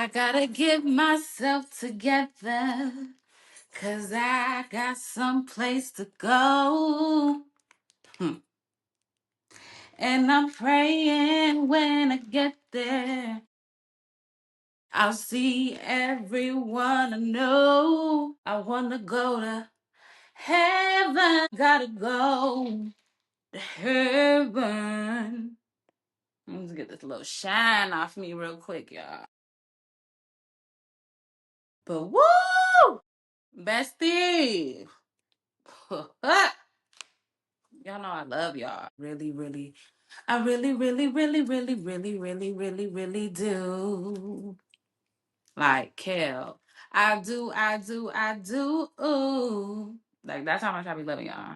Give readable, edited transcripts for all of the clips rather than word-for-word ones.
I gotta get myself together, 'cause I got someplace to go. And I'm praying when I get there, I'll see everyone I know. I wanna go to heaven, gotta go to heaven. Let's get this little shine off me real quick, y'all. But woo! Bestie! Y'all know I love y'all. Really, really. I really, really, really, really, really, really, really, really do. Like, Kel. I do, I do, I do. Ooh. Like, that's how much I be loving y'all.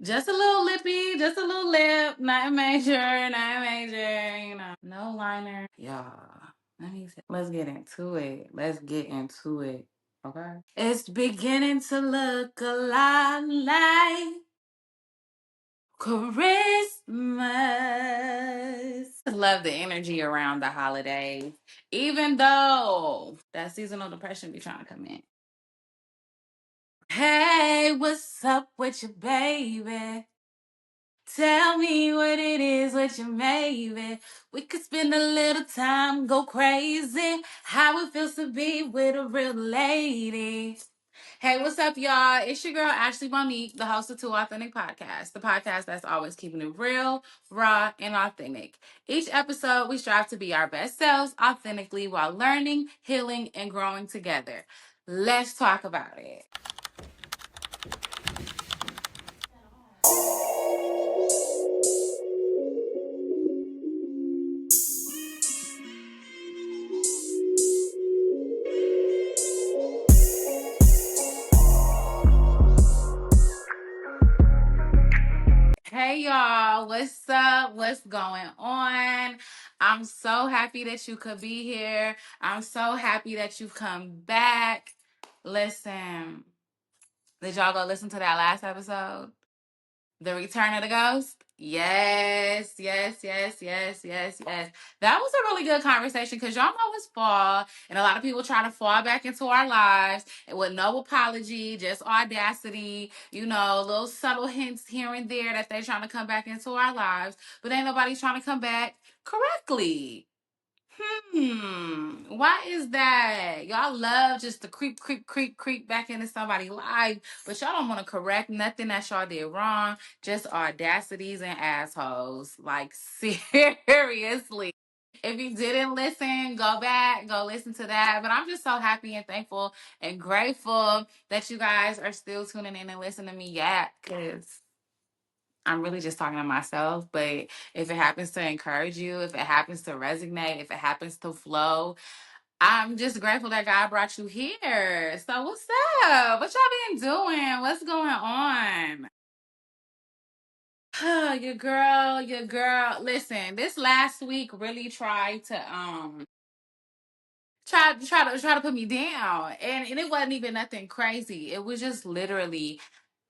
Just a little lippy, just a little lip. Nothing major, nothing major, you know. No liner. Y'all. Let me see. Let's get into it. Let's get into it. Okay. It's beginning to look a lot like Christmas. Love the energy around the holidays, even though that seasonal depression be trying to come in. Hey, what's up with your baby? Tell me what it is with your baby. We could spend a little time, go crazy. How it feels to be with a real lady. Hey, what's up, y'all? It's your girl, Ashley-Moniique, the host of 2 Authentic Podcast, the podcast that's always keeping it real, raw, and authentic. Each episode, we strive to be our best selves authentically while learning, healing, and growing together. Let's talk about it. Hey y'all, what's up? What's going on? I'm so happy that you could be here. I'm so happy that you've come back. Listen, did y'all go listen to that last episode? The Return of the Ghost? Yes, yes, yes, yes, yes, yes. That was a really good conversation because y'all know it's fall and a lot of people try to fall back into our lives and with no apology, just audacity, you know, little subtle hints here and there that they're trying to come back into our lives, but ain't nobody trying to come back correctly. Why is that? Y'all love just to creep, creep, creep, creep back into somebody's life, but y'all don't want to correct nothing that y'all did wrong. Just audacities and assholes. Like, seriously. If you didn't listen, go back, go listen to that. But I'm just so happy and thankful and grateful that you guys are still tuning in and listening to me yet, because I'm really just talking to myself, but if it happens to encourage you, if it happens to resonate, if it happens to flow, I'm just grateful that God brought you here. So what's up? What y'all been doing? What's going on? Your girl. Listen, this last week really tried to try to put me down. And it wasn't even nothing crazy. It was just literally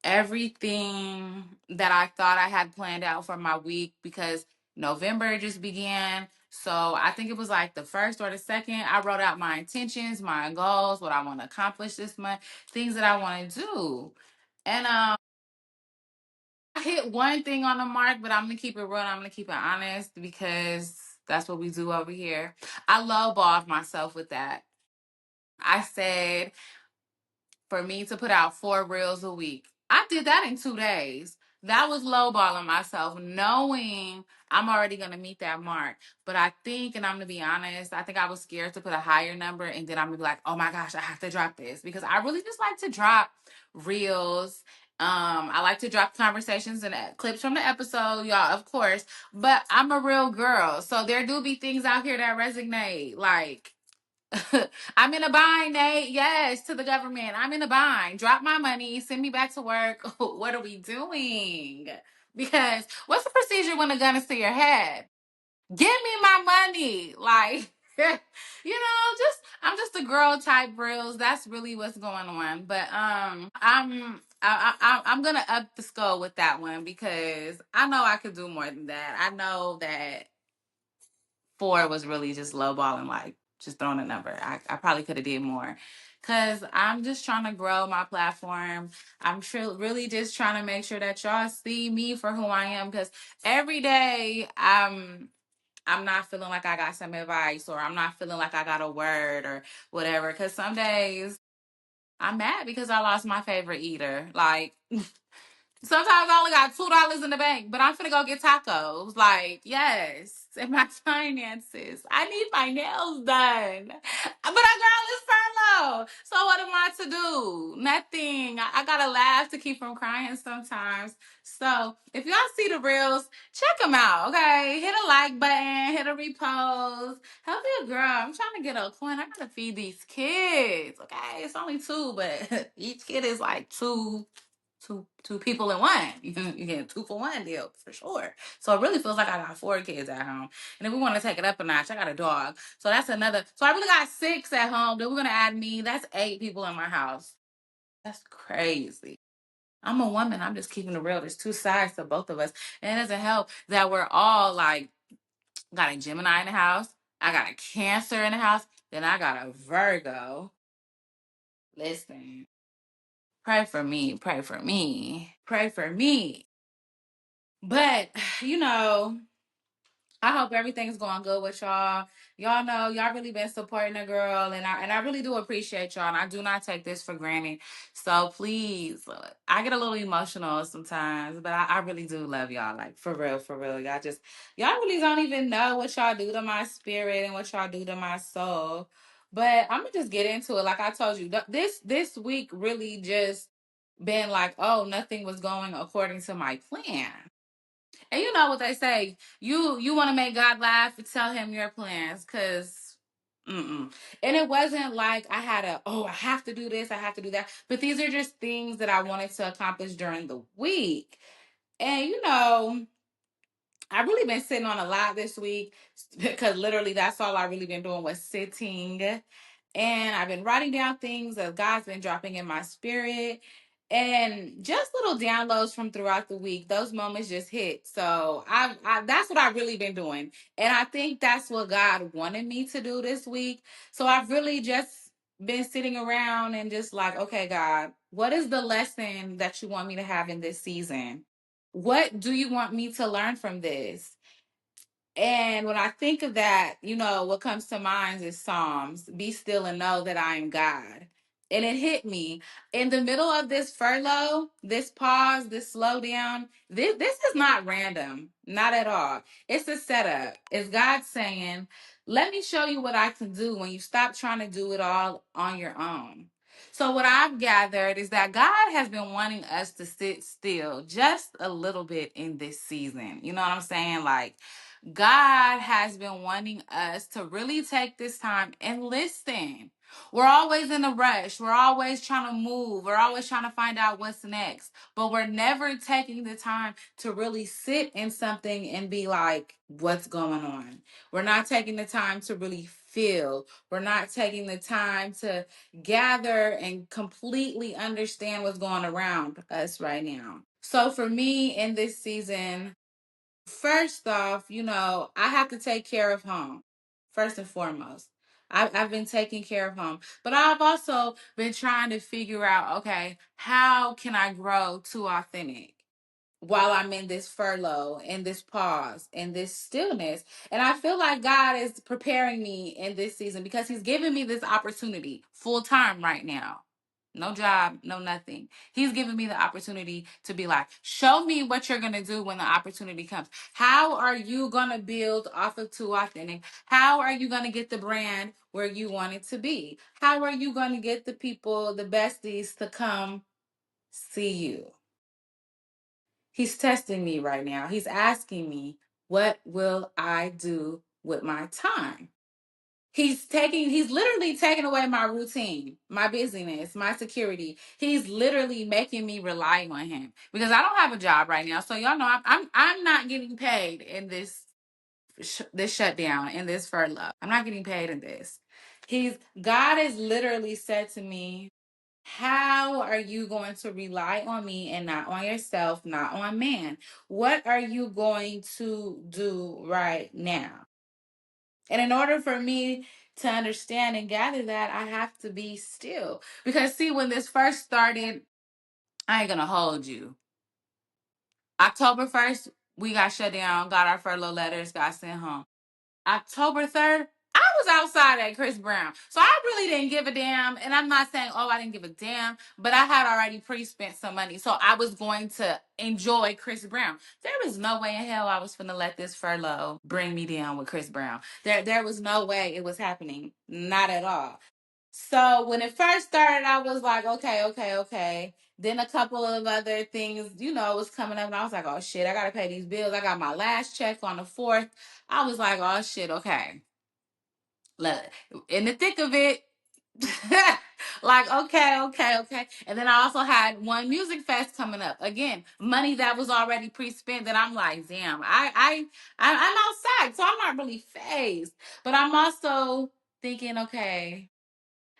everything that I thought I had planned out for my week, because November just began. So I think it was like the first or the second, I wrote out my intentions, my goals, what I want to accomplish this month, things that I want to do. And I hit one thing on the mark, but I'm gonna keep it real. I'm gonna keep it honest because that's what we do over here. I lowballed myself with that. I said for me to put out 4 reels a week. I did that in 2 days. That was lowballing myself, knowing I'm already going to meet that mark. But I think, and I'm going to be honest, I think I was scared to put a higher number. And then I'm going to be like, oh my gosh, I have to drop this. Because I really just like to drop reels. I like to drop conversations and clips from the episode, y'all, of course. But I'm a real girl. So there do be things out here that resonate. Like, I'm in a bind, Nate. Yes, to the government. I'm in a bind. Drop my money. Send me back to work. What are we doing? Because what's the procedure when a gun is to your head? Give me my money. Like, just I'm just a girl type reels. That's really what's going on. But I'm gonna up the skull with that one because I know I could do more than that. I know that 4 was really just lowballing, like just throwing a number. I probably could have did more. Cause I'm just trying to grow my platform. Really just trying to make sure that y'all see me for who I am. Cause every day I'm not feeling like I got some advice, or I'm not feeling like I got a word or whatever. Cause some days I'm mad because I lost my favorite eater. Like, sometimes I only got $2 in the bank, but I'm finna go get tacos. Like, yes, and my finances. I need my nails done. But a girl is furlough. So what am I to do? Nothing. I gotta laugh to keep from crying sometimes. So if y'all see the reels, check them out, okay? Hit a like button, hit a repost. Help me a girl. I'm trying to get a coin. I gotta feed these kids, okay? It's only 2, but each kid is like two people in one. You get a 2-for-1 deal for sure. So it really feels like I got 4 kids at home. And if we want to take it up a notch, I got a dog. So that's another. So I really got 6 at home. Then we're gonna add me. That's 8 people in my house. That's crazy. I'm a woman. I'm just keeping it real. There's 2 sides to both of us. And it doesn't help that we're all like, got a Gemini in the house. I got a Cancer in the house. Then I got a Virgo. Listen, pray for me. Pray for me. Pray for me. But, you know, I hope everything's going good with y'all. Y'all know y'all really been supporting the girl, and I really do appreciate y'all. And I do not take this for granted. So please, I get a little emotional sometimes, but I really do love y'all. Like, for real, for real. Y'all really don't even know what y'all do to my spirit and what y'all do to my soul. But I'm gonna just get into it. Like I told you, this week really just been like, oh, nothing was going according to my plan. And you know what they say, you want to make God laugh, tell him your plans, cause and it wasn't like I had I have to do this, I have to do that. But these are just things that I wanted to accomplish during the week. And you know, I've really been sitting on a lot this week because literally that's all I really been doing was sitting. And I've been writing down things that God's been dropping in my spirit, and just little downloads from throughout the week. Those moments just hit. So I that's what I've really been doing. And I think that's what God wanted me to do this week. So I've really just been sitting around and just like, okay, God, what is the lesson that you want me to have in this season? What do you want me to learn from this? And when I think of that, you know, what comes to mind is Psalms, be still and know that I am God. And it hit me in the middle of this furlough, this pause, this slowdown. This is not random, not at all. It's a setup. It's God saying, let me show you what I can do when you stop trying to do it all on your own. So what I've gathered is that God has been wanting us to sit still just a little bit in this season. You know what I'm saying? Like, God has been wanting us to really take this time and listen. We're always in a rush. We're always trying to move. We're always trying to find out what's next. But we're never taking the time to really sit in something and be like, what's going on? We're not taking the time to really feel. We're not taking the time to gather and completely understand what's going around us right now. So for me in this season, first off, you know, I have to take care of home, first and foremost. I've been taking care of home, but I've also been trying to figure out, okay, how can I grow too authentic while I'm in this furlough, in this pause, in this stillness? And I feel like God is preparing me in this season because He's giving me this opportunity full time right now. No job, no nothing. He's giving me the opportunity to be like, show me what you're going to do when the opportunity comes. How are you going to build off of Too Authentic? How are you going to get the brand where you want it to be? How are you going to get the people, the besties to come see you? He's testing me right now. He's asking me, what will I do with my time? He's literally taking away my routine, my busyness, my security. He's literally making me rely on him because I don't have a job right now. So y'all know I'm not getting paid in this shutdown, in this furlough. I'm not getting paid in this. God has literally said to me, how are you going to rely on me and not on yourself, not on man? What are you going to do right now? And in order for me to understand and gather that, I have to be still. Because see, when this first started, I ain't gonna hold you. October 1st, we got shut down, got our furlough letters, got sent home. October 3rd, I was outside at Chris Brown. So I really didn't give a damn. And I'm not saying, oh, I didn't give a damn, but I had already pre-spent some money. So I was going to enjoy Chris Brown. There was no way in hell I was finna let this furlough bring me down with Chris Brown. There was no way it was happening. Not at all. So when it first started, I was like, okay, okay, okay. Then a couple of other things, was coming up, and I was like, oh shit, I gotta pay these bills. I got my last check on the 4th. I was like, oh shit, okay. Look, in the thick of it, like, okay, okay, okay. And then I also had one music fest coming up. Again, money that was already pre-spent that I'm like, damn, I'm outside, so I'm not really phased. But I'm also thinking, okay,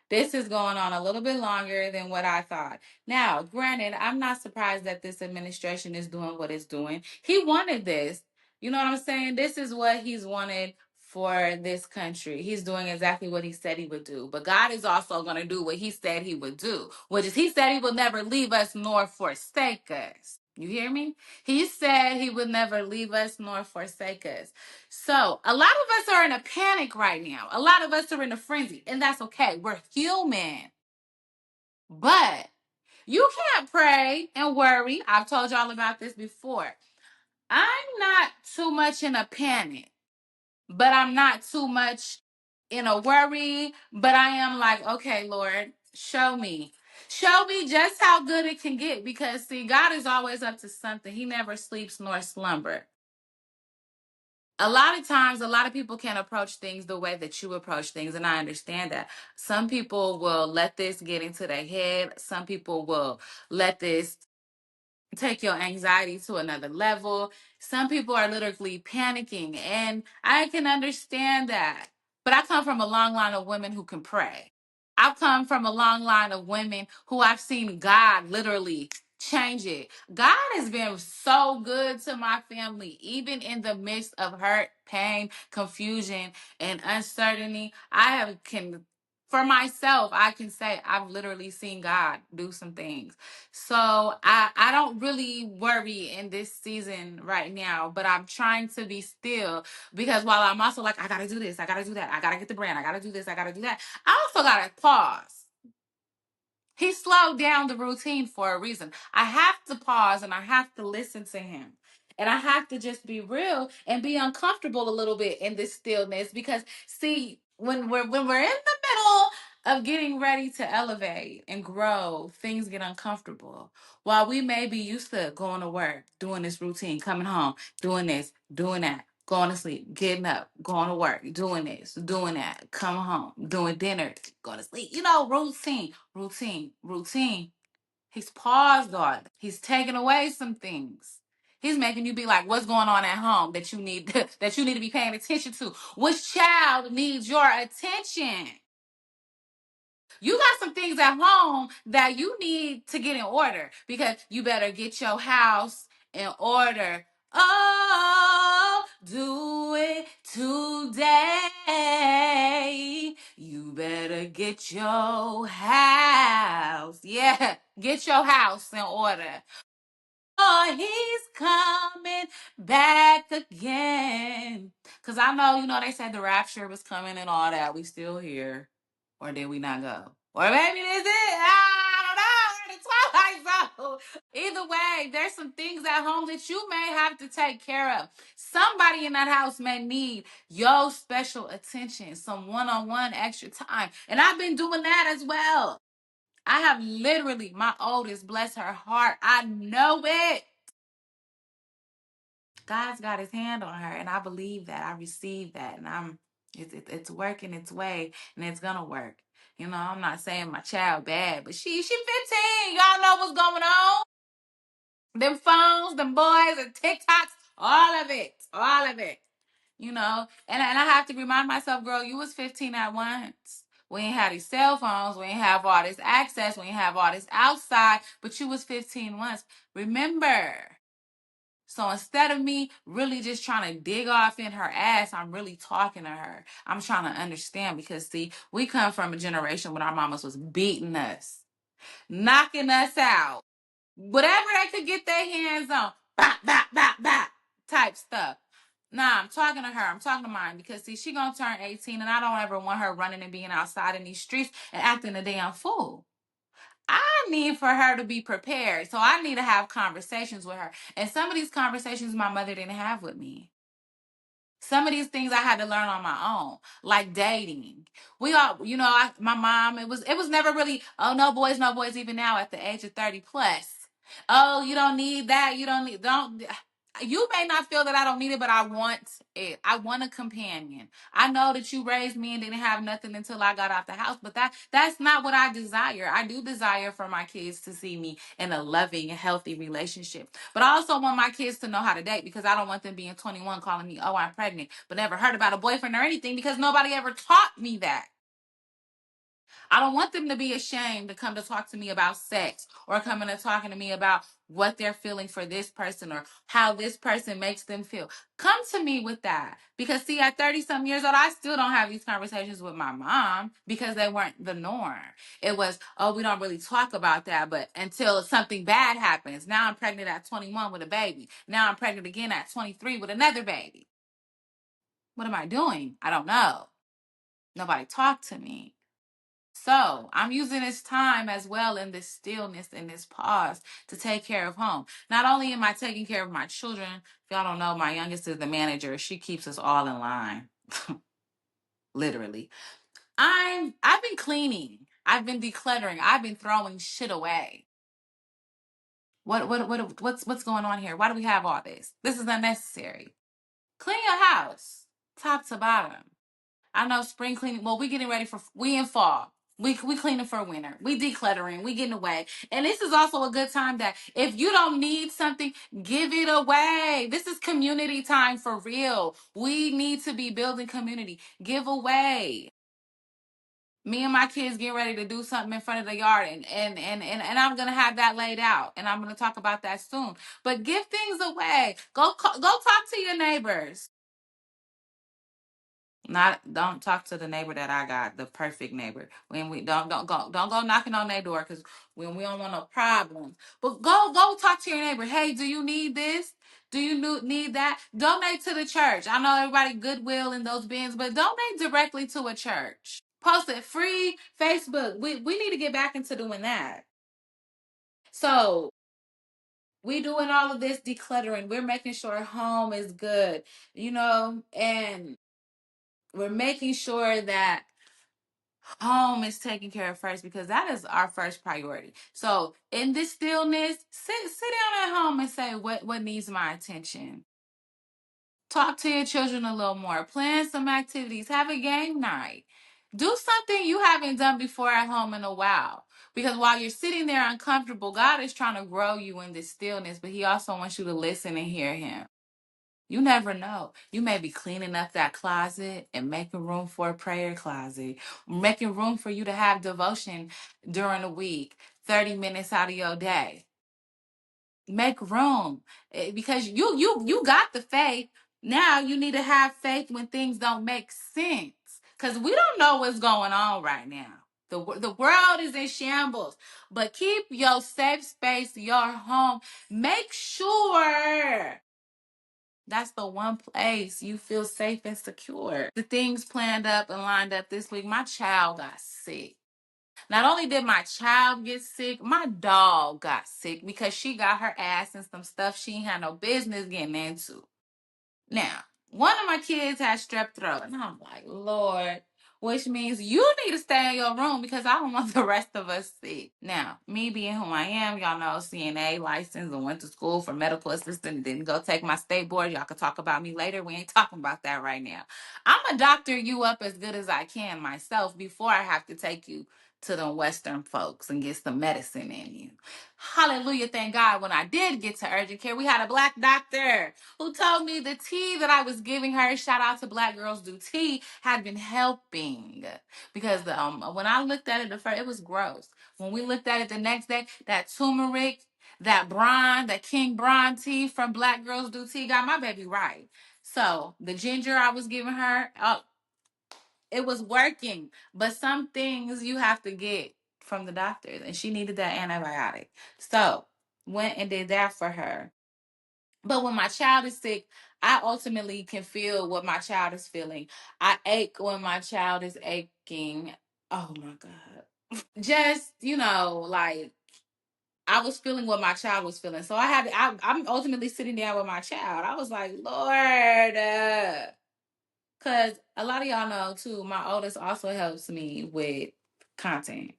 this is going on a little bit longer than what I thought. Now, granted, I'm not surprised that this administration is doing what it's doing. He wanted this. You know what I'm saying? This is what he's wanted for this country. He's doing exactly what he said he would do. But God is also going to do what he said he would do, which is he said he will never leave us nor forsake us. You hear me? He said he would never leave us nor forsake us. So a lot of us are in a panic right now. A lot of us are in a frenzy, and that's okay. We're human. But you can't pray and worry. I've told y'all about this before. I'm not too much in a panic, but I'm not too much in a worry. But I am like, okay, Lord, show me. Show me just how good it can get, because see, God is always up to something. He never sleeps nor slumber. A lot of times, a lot of people can't approach things the way that you approach things, and I understand that. Some people will let this get into their head. Some people will let this take your anxiety to another level. Some people are literally panicking, and I can understand that. But I come from a long line of women who can pray. I've come from a long line of women who I've seen God literally change it. God has been so good to my family, even in the midst of hurt, pain, confusion, and uncertainty. For myself, I can say I've literally seen God do some things. So I don't really worry in this season right now, but I'm trying to be still, because while I'm also like, I gotta do this, I gotta do that, I gotta get the brand, I gotta do this, I gotta do that, I also gotta pause. He slowed down the routine for a reason. I have to pause and I have to listen to him. And I have to just be real and be uncomfortable a little bit in this stillness, because see, when we're in the middle of getting ready to elevate and grow, things get uncomfortable. While we may be used to going to work, doing this routine, coming home, doing this, doing that, going to sleep, getting up, going to work, doing this, doing that, coming home, doing dinner, going to sleep. Routine, routine, routine. He's paused on it. He's taken away some things. He's making you be like, what's going on at home that you need that you need to be paying attention to? Which child needs your attention? You got some things at home that you need to get in order, because you better get your house in order. Oh, do it today. You better get your house. Yeah, get your house in order. Oh, he's coming back again. Because I know, they said the rapture was coming and all that. We still here. Or did we not go? Or maybe this is it. I don't know. We're in the Twilight Zone. Either way, there's some things at home that you may have to take care of. Somebody in that house may need your special attention, some one-on-one extra time. And I've been doing that as well. I have literally, my oldest, bless her heart, I know it. God's got his hand on her, and I believe that. I receive that, and it's working its way, and it's gonna work. I'm not saying my child bad, but she 15. Y'all know what's going on. Them phones, them boys, and TikToks, all of it, all of it. And I have to remind myself, girl, you was 15 at once. We ain't had these cell phones. We ain't have all this access. We ain't have all this outside. But you was 15 once. Remember. So instead of me really just trying to dig off in her ass, I'm really talking to her. I'm trying to understand because, see, we come from a generation when our mamas was beating us, knocking us out, whatever they could get their hands on, bop, bop, bop, bop, type stuff. Nah, I'm talking to her. I'm talking to mine because, see, she gonna turn 18 and I don't ever want her running and being outside in these streets and acting a damn fool. I need for her to be prepared. So I need to have conversations with her. And some of these conversations my mother didn't have with me. Some of these things I had to learn on my own, like dating. We all, my mom, it was never really, oh, no boys, no boys, even now at the age of 30 plus. Oh, you don't need that. You may not feel that I don't need it, but I want it. I want a companion. I know that you raised me and didn't have nothing until I got out the house, but that's not what I desire. I do desire for my kids to see me in a loving, healthy relationship. But I also want my kids to know how to date because I don't want them being 21 calling me, oh, I'm pregnant, but never heard about a boyfriend or anything because nobody ever taught me that. I don't want them to be ashamed to come to talk to me about sex or coming to talking to me about what they're feeling for this person or how this person makes them feel. Come to me with that. Because, see, at 30 some years old, I still don't have these conversations with my mom because they weren't the norm. It was, oh, we don't really talk about that, but until something bad happens. Now I'm pregnant at 21 with a baby. Now I'm pregnant again at 23 with another baby. What am I doing? I don't know. Nobody talked to me. So I'm using this time as well in this stillness and this pause to take care of home. Not only am I taking care of my children, if y'all don't know, my youngest is the manager. She keeps us all in line. Literally. I've been cleaning. I've been decluttering. I've been throwing shit away. What's going on here? Why do we have all this? This is unnecessary. Clean your house, top to bottom. I know spring cleaning. Well, we getting ready we in fall. We cleaning for winter. We decluttering. We getting away. And this is also a good time that if you don't need something, give it away. This is community time for real. We need to be building community. Give away. Me and my kids getting ready to do something in front of the yard and I'm gonna have that laid out. And I'm gonna talk about that soon. But give things away. Go talk to your neighbors. Don't talk to the neighbor that I got, the perfect neighbor. When we don't go knocking on their door because when we don't want no problems. But go talk to your neighbor. Hey, do you need this? Do you need that? Donate to the church. I know everybody goodwill in those bins, but donate directly to a church. Post it free Facebook. We need to get back into doing that. So we doing all of this decluttering. We're making sure home is good, and we're making sure that home is taken care of first because that is our first priority. So in this stillness, sit down at home and say what needs my attention. Talk to your children a little more. Plan some activities. Have a game night. Do something you haven't done before at home in a while. Because while you're sitting there uncomfortable, God is trying to grow you in this stillness, but He also wants you to listen and hear Him. You never know. You may be cleaning up that closet and making room for a prayer closet, making room for you to have devotion during the week, 30 minutes out of your day. Make room because you got the faith. Now you need to have faith when things don't make sense because we don't know what's going on right now. The world is in shambles, but keep your safe space, your home. Make sure that's the one place you feel safe and secure. The things planned up and lined up this week. My child got sick. Not only did my child get sick, my dog got sick because she got her ass in some stuff she ain't had no business getting into. Now, one of my kids had strep throat, and I'm like, Lord, which means you need to stay in your room because I don't want the rest of us sick. Now, me being who I am, y'all know CNA license and went to school for medical assistant, didn't go take my state board. Y'all can talk about me later. We ain't talking about that right now. I'm a doctor you up as good as I can myself before I have to take you to the Western folks and get some medicine in you. Hallelujah, thank God. When I did get to urgent care, we had a Black doctor who told me the tea that I was giving her, shout out to Black Girls Do Tea, had been helping. Because when I looked at it at first, it was gross. When we looked at it the next day, that turmeric, that King Bron tea from Black Girls Do Tea got my baby right. So the ginger I was giving her, it was working. But some things you have to get from the doctors, and she needed that antibiotic. So went and did that for her. But when my child is sick, I ultimately can feel what my child is feeling. I ache when my child is aching. Oh my God. Just, like I was feeling what my child was feeling. So I'm ultimately sitting down with my child. I was like, Lord, because a lot of y'all know too, my oldest also helps me with content.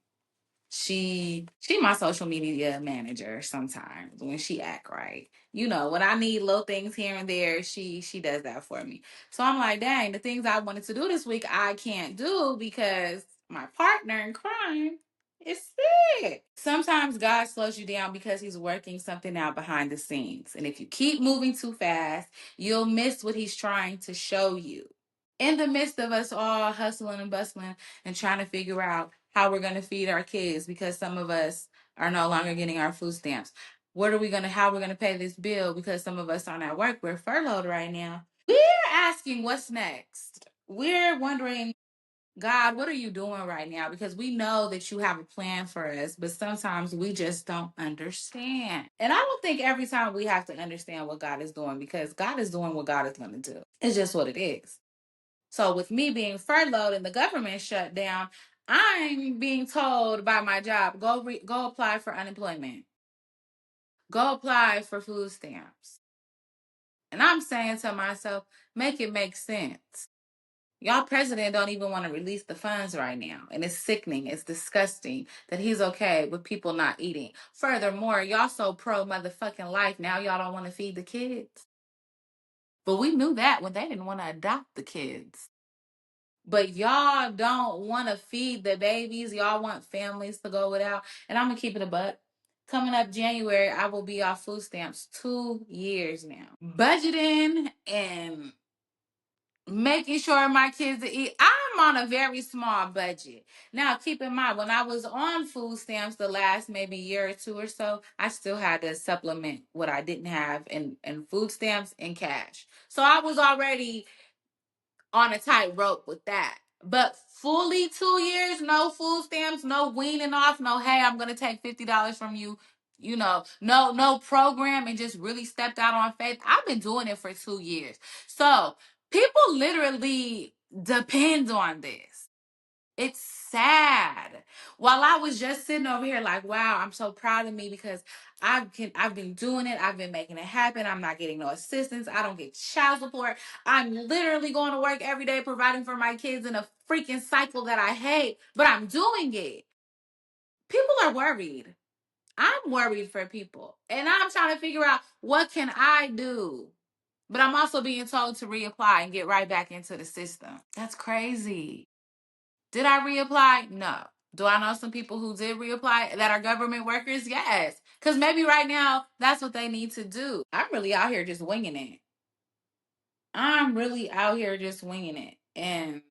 She my social media manager sometimes when she act right. When I need little things here and there, she does that for me. So I'm like, dang, the things I wanted to do this week I can't do because my partner in crime is sick. Sometimes God slows you down because he's working something out behind the scenes. And if you keep moving too fast, you'll miss what he's trying to show you. In the midst of us all hustling and bustling and trying to figure out how we're going to feed our kids because some of us are no longer getting our food stamps. How we're going to pay this bill because some of us aren't at work. We're furloughed right now. We're asking what's next. We're wondering, God, what are you doing right now? Because we know that you have a plan for us, but sometimes we just don't understand. And I don't think every time we have to understand what God is doing because God is doing what God is going to do. It's just what it is. So with me being furloughed and the government shut down, I'm being told by my job, go apply for unemployment. Go apply for food stamps. And I'm saying to myself, make it make sense. Y'all president don't even want to release the funds right now. And it's sickening. It's disgusting that he's okay with people not eating. Furthermore, y'all so pro motherfucking life. Now y'all don't want to feed the kids. But we knew that when they didn't want to adopt the kids. But y'all don't want to feed the babies. Y'all want families to go without. And I'm going to keep it a buck. Coming up January, I will be off food stamps 2 years now. Budgeting and making sure my kids eat. I'm on a very small budget. Now, keep in mind, when I was on food stamps the last maybe year or two or so, I still had to supplement what I didn't have in food stamps and cash. So I was already on a tightrope with that. But fully 2 years, no food stamps, no weaning off, no, hey, I'm gonna take $50 from you, no program, and just really stepped out on faith. I've been doing it for 2 years. So people literally depend on this. It's sad. While I was just sitting over here like, wow, I'm so proud of me because I've been doing it. I've been making it happen. I'm not getting no assistance. I don't get child support. I'm literally going to work every day providing for my kids in a freaking cycle that I hate, but I'm doing it. People are worried. I'm worried for people. And I'm trying to figure out what can I do? But I'm also being told to reapply and get right back into the system. That's crazy. Did I reapply? No. Do I know some people who did reapply that are government workers? Yes. Because maybe right now, that's what they need to do. I'm really out here just winging it. And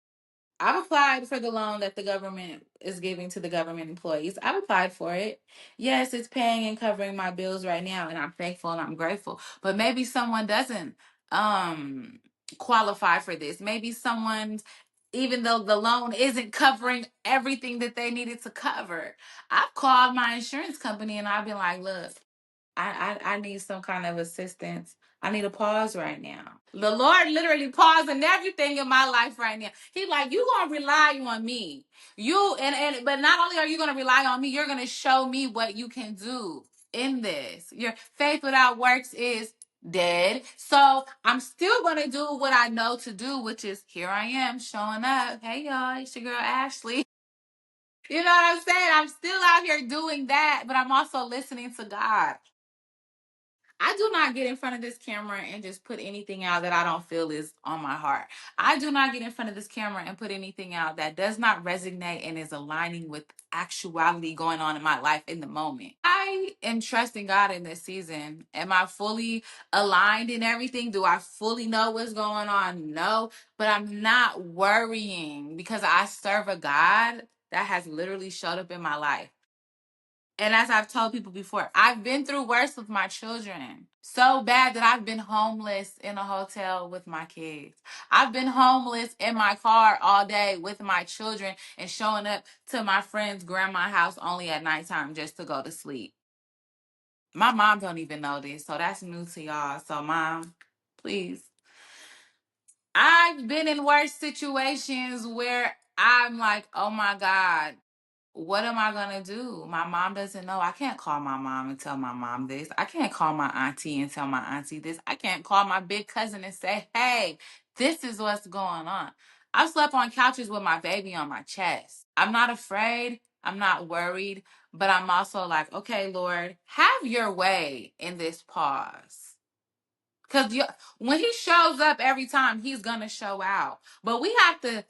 I've applied for the loan that the government is giving to the government employees. I've applied for it. Yes, it's paying and covering my bills right now, and I'm thankful and I'm grateful. But maybe someone doesn't qualify for this. Maybe someone's, even though the loan isn't covering everything that they needed to cover. I've called my insurance company and I've been like, look, I need some kind of assistance. I need a pause right now. The Lord literally pausing everything in my life right now. He's like, you gonna rely on me. But not only are you gonna rely on me, you're gonna show me what you can do in this. Your faith without works is dead. So I'm still gonna do what I know to do, which is here I am showing up. Hey y'all, it's your girl Ashley. You know what I'm saying? I'm still out here doing that, but I'm also listening to God. I do not get in front of this camera and just put anything out that I don't feel is on my heart. I do not get in front of this camera and put anything out that does not resonate and is aligning with actuality going on in my life in the moment. I am trusting God in this season. Am I fully aligned in everything? Do I fully know what's going on? No, but I'm not worrying because I serve a God that has literally showed up in my life. And as I've told people before, I've been through worse with my children. So bad that I've been homeless in a hotel with my kids. I've been homeless in my car all day with my children and showing up to my friend's grandma's house only at nighttime just to go to sleep. My mom don't even know this, so that's new to y'all. So mom, please. I've been in worse situations where I'm like, oh my God, what am I gonna do? My mom doesn't know. I can't call my mom and tell my mom this. I can't call my auntie and tell my auntie this. I can't call my big cousin and say, hey, this is what's going on. I've slept on couches with my baby on my chest. I'm not afraid. I'm not worried. But I'm also like, okay, Lord, have your way in this pause. Because when he shows up every time, he's going to show out. But we have to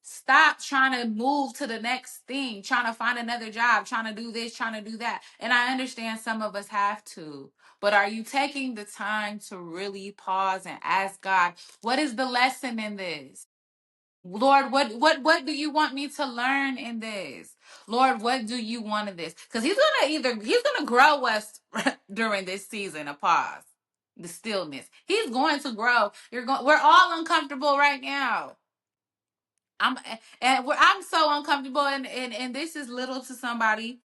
stop trying to move to the next thing, trying to find another job, trying to do this, trying to do that. And I understand some of us have to. But are you taking the time to really pause and ask God, what is the lesson in this? Lord, what do you want me to learn in this? Lord, what do you want in this? Because he's gonna grow us during this season of pause, the stillness. He's going to grow. We're all uncomfortable right now. I'm so uncomfortable, and this is little to somebody.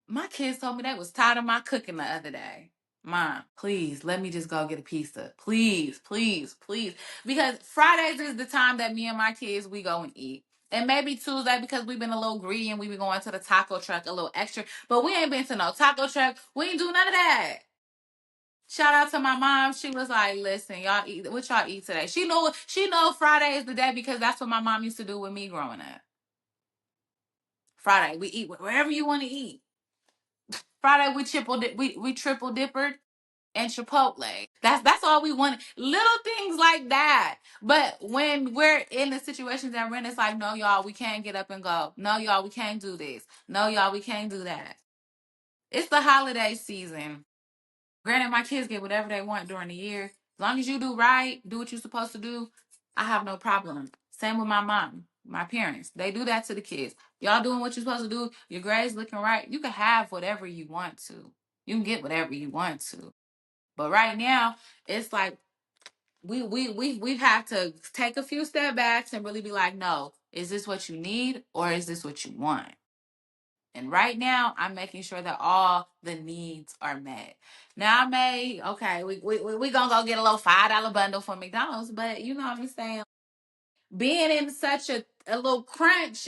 My kids told me they was tired of my cooking the other day. Mom, please let me just go get a pizza. Please, please, please. Because Fridays is the time that me and my kids we go and eat. And maybe Tuesday because we've been a little greedy and we been going to the taco truck a little extra. But we ain't been to no taco truck. We ain't do none of that. Shout out to my mom. She was like, listen, y'all eat what y'all eat today. She know Friday is the day because that's what my mom used to do with me growing up. Friday, we eat wherever you want to eat. Friday we triple dippered and Chipotle. That's all we want. Little things like that. But when we're in the situations that we're in, it's like, no, y'all, we can't get up and go. No, y'all, we can't do this. No, y'all, we can't do that. It's the holiday season. Granted, my kids get whatever they want during the year. As long as you do right, do what you're supposed to do, I have no problem. Same with my mom, my parents. They do that to the kids. Y'all doing what you're supposed to do. Your grades looking right. You can have whatever you want to. You can get whatever you want to. But right now, it's like we have to take a few step backs and really be like, no, is this what you need or is this what you want? And right now, I'm making sure that all the needs are met. Now, we gonna go get a little $5 bundle from McDonald's, but you know what I'm saying? Being in such a little crunch,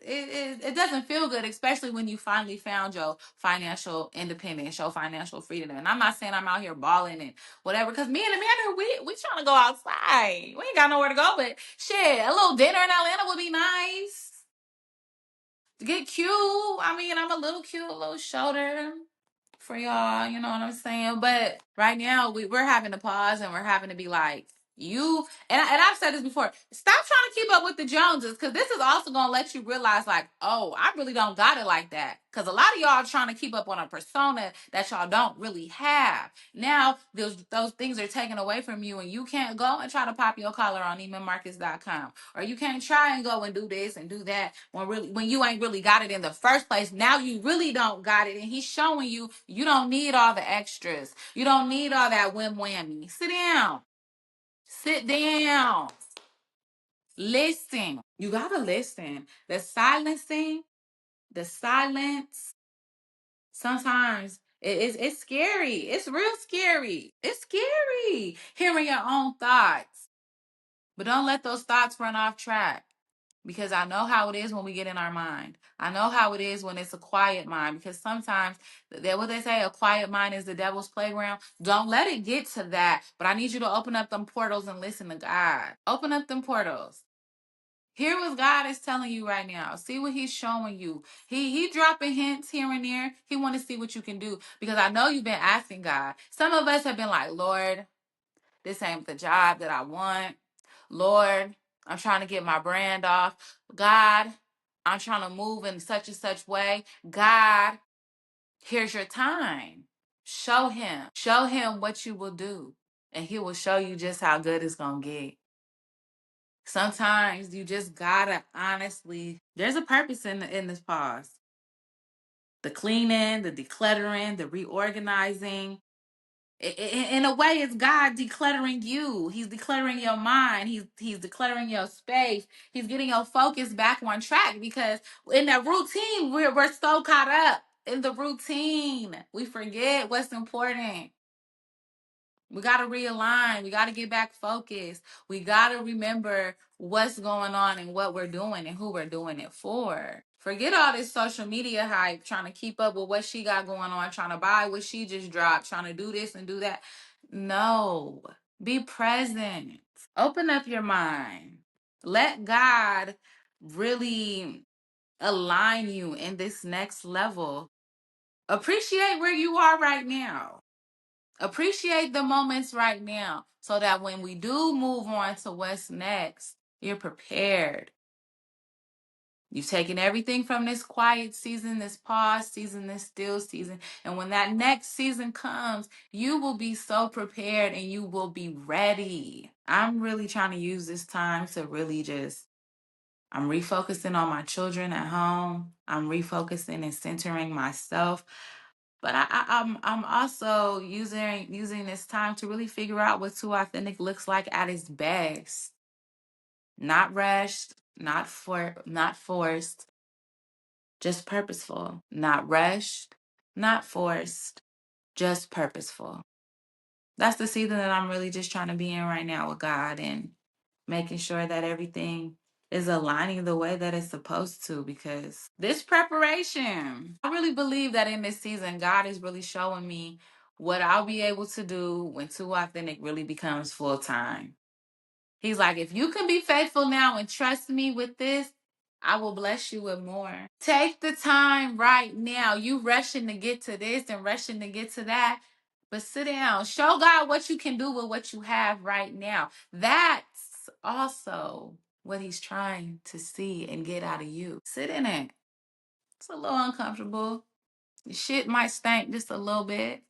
it doesn't feel good, especially when you finally found your financial independence, your financial freedom. And I'm not saying I'm out here balling and whatever, because me and Amanda, we trying to go outside. We ain't got nowhere to go, but shit, a little dinner in Atlanta would be nice. Get cute. I mean, I'm a little cute, a little shorter for y'all. You know what I'm saying? But right now, we're having to pause and we're having to be like, you and I've said this before. Stop trying to keep up with the Joneses, because this is also gonna let you realize, like, oh, I really don't got it like that. Because a lot of y'all are trying to keep up on a persona that y'all don't really have. Now those things are taken away from you, and you can't go and try to pop your collar on neimanmarcus.com, or you can't try and go and do this and do that when you ain't really got it in the first place. Now you really don't got it, and he's showing you you don't need all the extras. You don't need all that whammy. Sit down. Sit down. Listen. You gotta listen. The silence, sometimes it's scary. It's real scary. It's scary hearing your own thoughts. But don't let those thoughts run off track. Because I know how it is when we get in our mind. I know how it is when it's a quiet mind. Because sometimes, what they say, a quiet mind is the devil's playground. Don't let it get to that. But I need you to open up them portals and listen to God. Open up them portals. Hear what God is telling you right now. See what he's showing you. He dropping hints here and there. He want to see what you can do. Because I know you've been asking God. Some of us have been like, Lord, this ain't the job that I want. Lord, I'm trying to get my brand off. God, I'm trying to move in such and such way. God, here's your time. Show him. Show him what you will do. And he will show you just how good it's going to get. Sometimes you just gotta honestly, there's a purpose in this pause. The cleaning, the decluttering, the reorganizing. In a way, it's God decluttering you. He's decluttering your mind. He's decluttering your space. He's getting your focus back on track, because in that routine, we're so caught up in the routine. We forget what's important. We got to realign. We got to get back focused. We got to remember what's going on and what we're doing and who we're doing it for. Forget all this social media hype, trying to keep up with what she got going on, trying to buy what she just dropped, trying to do this and do that. No, be present. Open up your mind. Let God really align you in this next level. Appreciate where you are right now. Appreciate the moments right now, so that when we do move on to what's next, you're prepared. You've taken everything from this quiet season, this pause season, this still season. And when that next season comes, you will be so prepared and you will be ready. I'm really trying to use this time to really I'm refocusing on my children at home. I'm refocusing and centering myself. But I'm also using this time to really figure out what Too Authentic looks like at its best. Not rushed, not forced, just purposeful. Not rushed, not forced, just purposeful. That's the season that I'm really just trying to be in right now with God, and making sure that everything is aligning the way that it's supposed to, because this preparation, I really believe that in this season, God is really showing me what I'll be able to do when Too Authentic really becomes full time. He's like, if you can be faithful now and trust me with this, I will bless you with more. Take the time right now. You rushing to get to this and rushing to get to that. But sit down. Show God what you can do with what you have right now. That's also what he's trying to see and get out of you. Sit in it. It's a little uncomfortable. The shit might stink just a little bit.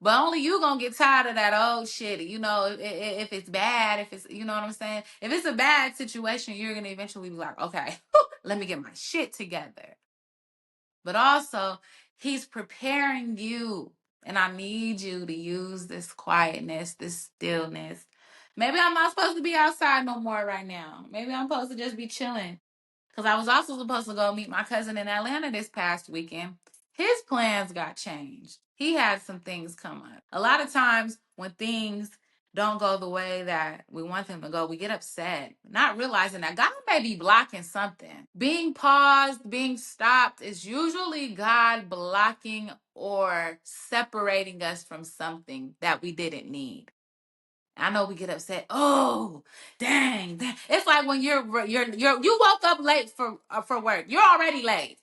But only you gonna get tired of that old shit. You know, if it's bad, if it's, you know what I'm saying? If it's a bad situation, you're gonna eventually be like, okay, let me get my shit together. But also, he's preparing you. And I need you to use this quietness, this stillness. Maybe I'm not supposed to be outside no more right now. Maybe I'm supposed to just be chilling. Because I was also supposed to go meet my cousin in Atlanta this past weekend. His plans got changed. He had some things come up. A lot of times when things don't go the way that we want them to go, we get upset, not realizing that God may be blocking something. Being paused, being stopped is usually God blocking or separating us from something that we didn't need. I know we get upset. Oh, dang. It's like when you woke up late for work. You're already late.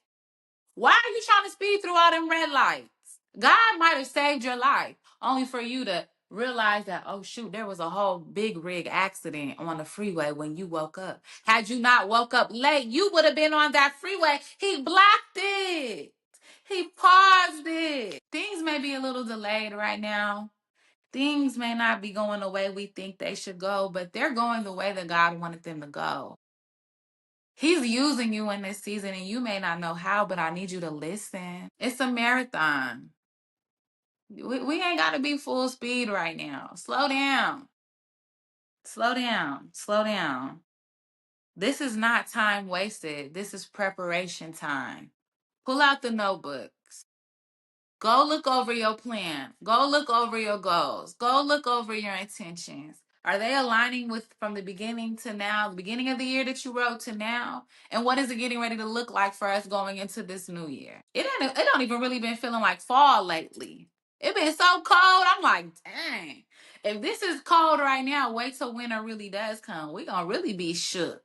Why are you trying to speed through all them red lights? God might have saved your life, only for you to realize that, oh shoot, there was a whole big rig accident on the freeway when you woke up. Had you not woke up late, you would have been on that freeway. He blocked it. He paused it. Things may be a little delayed right now. Things may not be going the way we think they should go, but they're going the way that God wanted them to go. He's using you in this season, and you may not know how, but I need you to listen. It's a marathon. We ain't got to be full speed right now. Slow down. Slow down. Slow down. This is not time wasted. This is preparation time. Pull out the notebooks. Go look over your plan. Go look over your goals. Go look over your intentions. Are they aligning with from the beginning to now, the beginning of the year that you wrote to now? And what is it getting ready to look like for us going into this new year? It don't even really been feeling like fall lately. It been so cold. I'm like, dang. If this is cold right now, wait till winter really does come. We're gonna really be shook.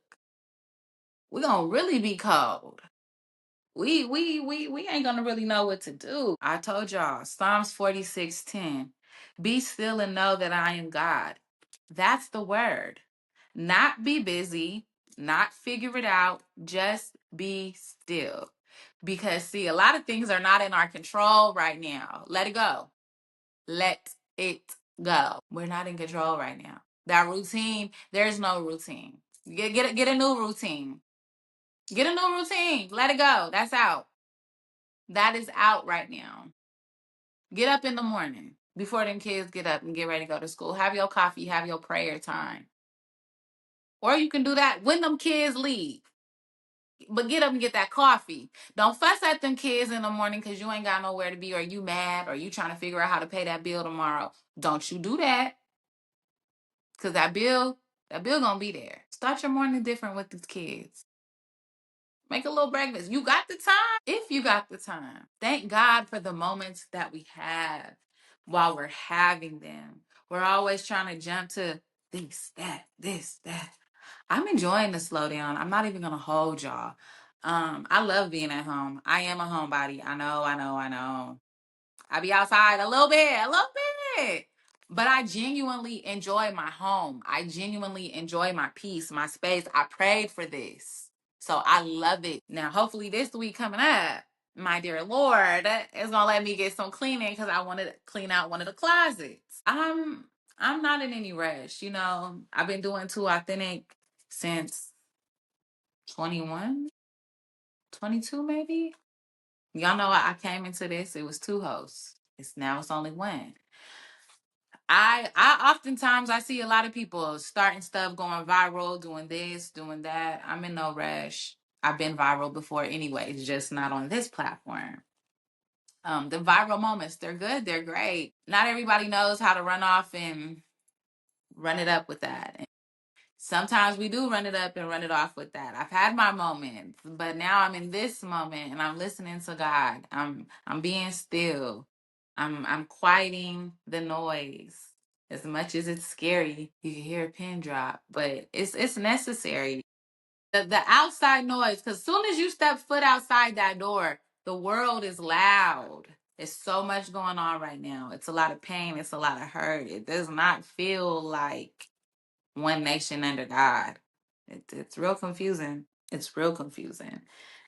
We're gonna really be cold. We ain't gonna really know what to do. I told y'all, Psalms 46:10. Be still and know that I am God. That's the word. Not be busy, not figure it out, just be still. Because see, a lot of things are not in our control right now. Let it go. Let it go. We're not in control right now. That routine, there's no routine. Get a new routine. Get a new routine. Let it go. That's out. That is out right now. Get up in the morning before them kids get up and get ready to go to school. Have your coffee, have your prayer time. Or you can do that when them kids leave. But get up and get that coffee. Don't fuss at them kids in the morning because you ain't got nowhere to be, or you mad, or you trying to figure out how to pay that bill tomorrow. Don't you do that. Because that bill gonna be there. Start your morning different with these kids. Make a little breakfast. You got the time? If you got the time. Thank God for the moments that we have while we're having them. We're always trying to jump to this, that. I'm enjoying the slowdown. I'm not even gonna hold y'all. I love being at home. I am a homebody. I know. I be outside a little bit. But I genuinely enjoy my home. I genuinely enjoy my peace, my space. I prayed for this. So I love it. Now, hopefully this week coming up, my dear Lord is gonna let me get some cleaning because I wanted to clean out one of the closets. I'm not in any rush, I've been doing Too Authentic since 21, 22 maybe. Y'all know I came into this, it was two hosts. It's only one. I oftentimes I see a lot of people starting stuff, going viral, doing this, doing that. I'm in no rush. I've been viral before anyways, just not on this platform. The viral moments, they're good, they're great. Not everybody knows how to run off and run it up with that. Sometimes we do run it up and run it off with that. I've had my moments, but now I'm in this moment and I'm listening to God. I'm being still. I'm quieting the noise. As much as it's scary, you can hear a pin drop, but it's necessary. The outside noise, because as soon as you step foot outside that door, the world is loud. There's so much going on right now. It's a lot of pain. It's a lot of hurt. It does not feel like one nation under God. It's real confusing. It's real confusing.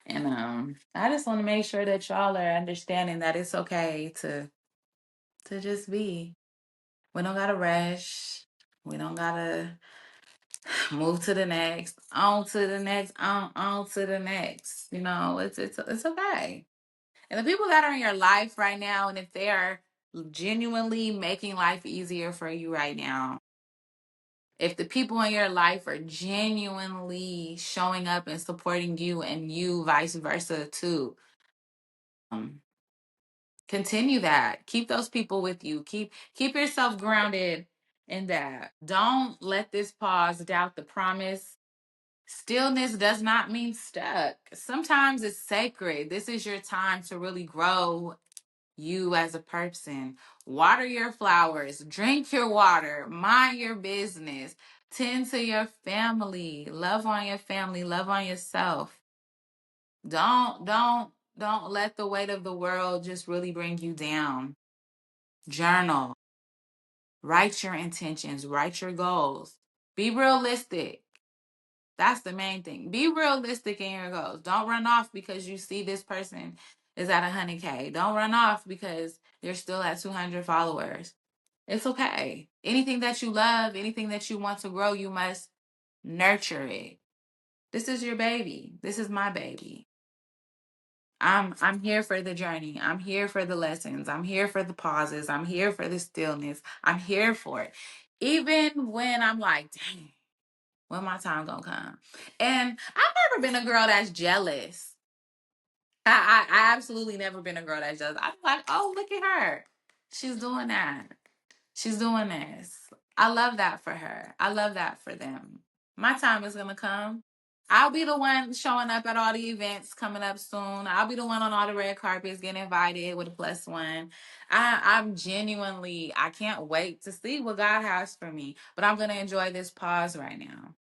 And I just want to make sure that y'all are understanding that it's okay to just be. We don't gotta rush. We don't gotta move to the next, on to the next, on to the next. It's okay. And the people that are in your life right now, and if they are genuinely making life easier for you right now, if the people in your life are genuinely showing up and supporting you, and you vice versa too, continue that. Keep those people with you. Keep yourself grounded in that. Don't let this pause doubt the promise. Stillness does not mean stuck. Sometimes it's sacred. This is your time to really grow you as a person. Water your flowers, drink your water, mind your business, tend to your family, love on your family, love on yourself. Don't let the weight of the world just really bring you down. Journal, write your intentions, write your goals. Be realistic. That's the main thing. Be realistic in your goals. Don't run off because you see this person is at 100K. Don't run off because you're still at 200 followers. It's okay. Anything that you love, anything that you want to grow, you must nurture it. This is your baby. This is my baby. I'm here for the journey. I'm here for the lessons. I'm here for the pauses. I'm here for the stillness. I'm here for it. Even when I'm like, dang, when my time gonna come? And I've never been a girl that's jealous. I absolutely never been a girl that's jealous. I'm like, oh, look at her. She's doing that. She's doing this. I love that for her. I love that for them. My time is gonna come. I'll be the one showing up at all the events coming up soon. I'll be the one on all the red carpets getting invited with a plus one. I can't wait to see what God has for me. But I'm gonna enjoy this pause right now.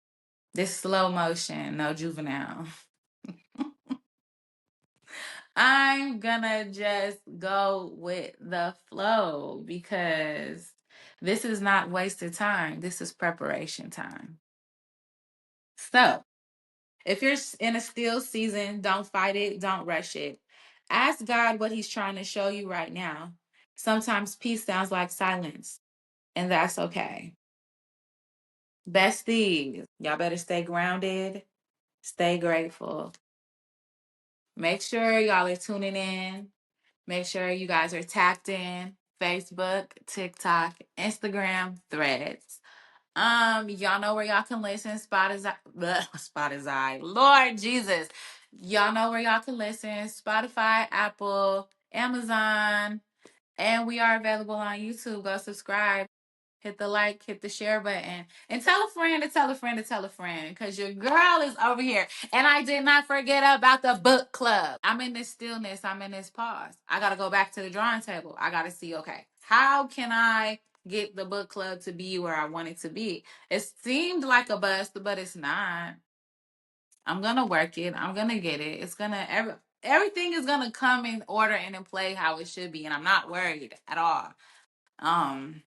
This slow motion, no juvenile. I'm gonna just go with the flow because this is not wasted time. This is preparation time. So, if you're in a still season, don't fight it, don't rush it. Ask God what He's trying to show you right now. Sometimes peace sounds like silence, and that's okay. Besties, y'all better stay grounded, stay grateful. Make sure y'all are tuning in. Make sure you guys are tapped in. Facebook, TikTok, Instagram, Threads. Y'all know where y'all can listen. Spotify. Lord Jesus. Y'all know where y'all can listen. Spotify, Apple, Amazon, and we are available on YouTube. Go subscribe. Hit the like, hit the share button, and tell a friend to tell a friend to tell a friend, because your girl is over here. And I did not forget about the book club. I'm in this stillness. I'm in this pause. I got to go back to the drawing table. I got to see, okay, how can I get the book club to be where I want it to be? It seemed like a bust, but it's not. I'm going to work it. I'm going to get it. It's going to, everything is going to come in order and in play how it should be. And I'm not worried at all. Um,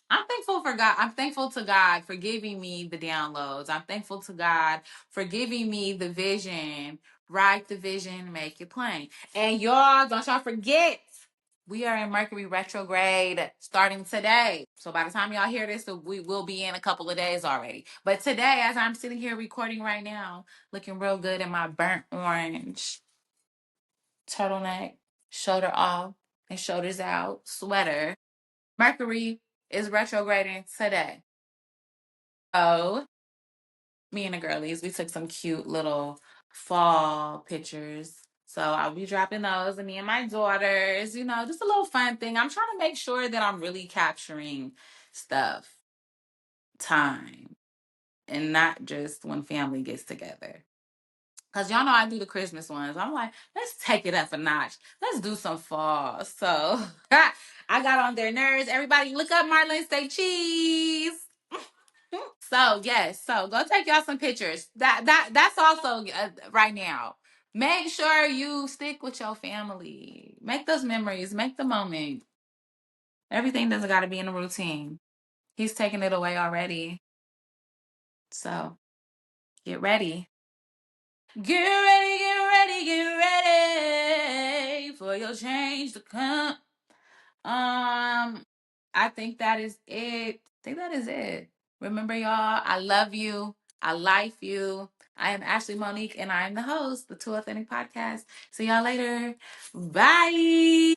I'm thankful for God. I'm thankful to God for giving me the downloads. I'm thankful to God for giving me the vision. Write the vision, make it plain. And y'all, don't y'all forget, we are in Mercury retrograde starting today. So by the time y'all hear this, we will be in a couple of days already. But today, as I'm sitting here recording right now, looking real good in my burnt orange turtleneck, shoulder off and shoulders out sweater, Mercury is retrograding today. So me and the girlies, we took some cute little fall pictures. So I'll be dropping those, and me and my daughters, just a little fun thing. I'm trying to make sure that I'm really capturing stuff, time, and not just when family gets together. Cause y'all know I do the Christmas ones. I'm like, let's take it up a notch. Let's do some fall. So I got on their nerves. Everybody look up Marlon Say Cheese. So yes, so go take y'all some pictures. That's also right now. Make sure you stick with your family. Make those memories. Make the moment. Everything doesn't got to be in a routine. He's taking it away already. So get ready. Get ready, get ready, get ready for your change to come. I think that is it. Remember, y'all, I love you. I like you. I am Ashley-Moniique, and I am the host, the Two Authentic Podcast. See y'all later. Bye.